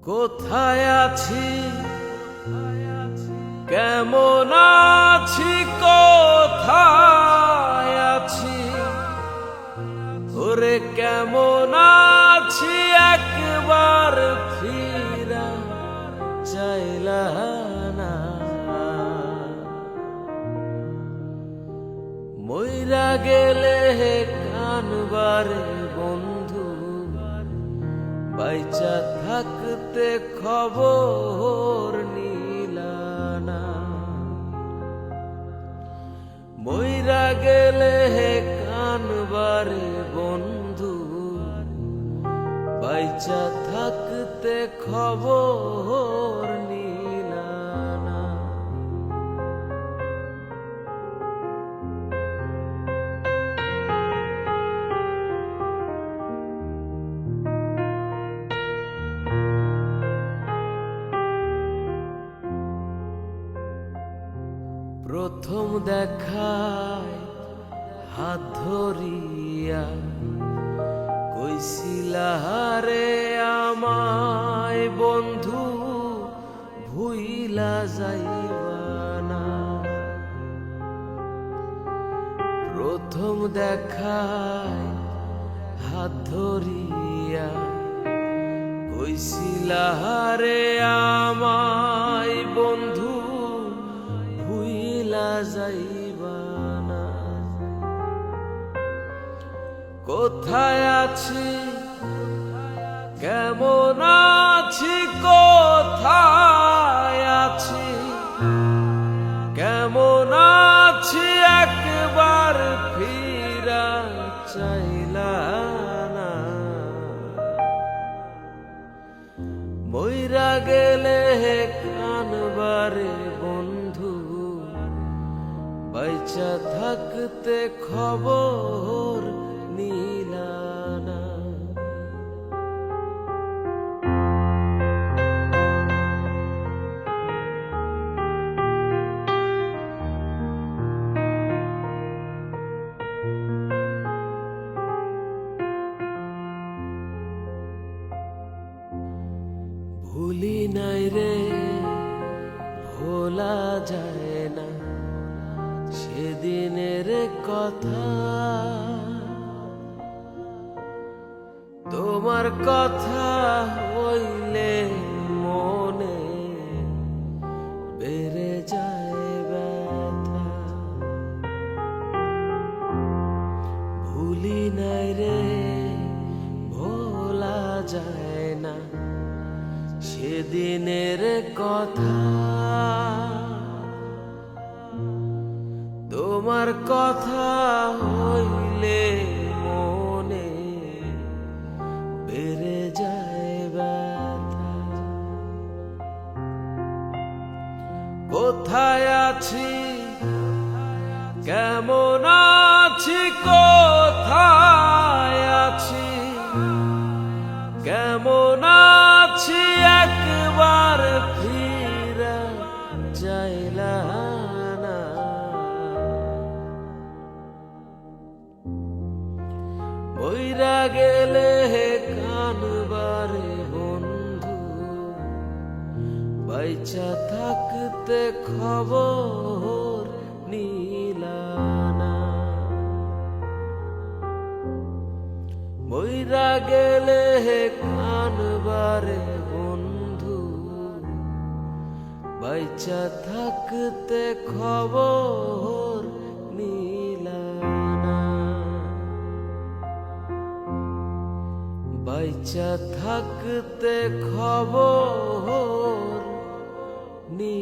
কোথায় আছি কেমন আছি কোথায় আছি ওরে কেমন আছি একবার ফিরা চাইলা না মইরা গেলে কানবারে বন্ধু বাইচা থাকতে খবর নিলা না মইরা গেলে কানবারে বন্ধু বাইচা থাকতে খবর নিলা না প্রথম দেখায় হাত ধরিয়া কইছিলা রে আমায় বন্ধু ভুইলা যাইবা না প্রথম দেখায় হাত ধরিয়া কইছিলা রে আমায় বন্ধু যাইবা না কোথায় আছি কেমন আছি কোথায় আছি কেমন আছি একবার ফিরা চাইলা না মইরা গেলে কানবারে বন্ধু বাইচা থাকতে খবর নিলা না ভুলি নাই রে ভোলা যায় না সেদিনের কথা তোমার কথা হইলে মনে বেড়ে যায় ব্যথা ভুলি নাই রে ভোলা যায় না সেদিনের কথা তোমার কথা হইলে মনে বেড়ে যায় ব্যথা কোথায় আছি কেমন আছি কোথায় আছি কেমন আছি একবার ফিরা চাইলা না মইরা গেলে কানবারে বন্ধু বাইচা থাকতে খবর নিলা না মইরা গেলে কানবারে বন্ধু বাইচা থাকতে খবর নিলা না বাইচা থাকতে খবর নি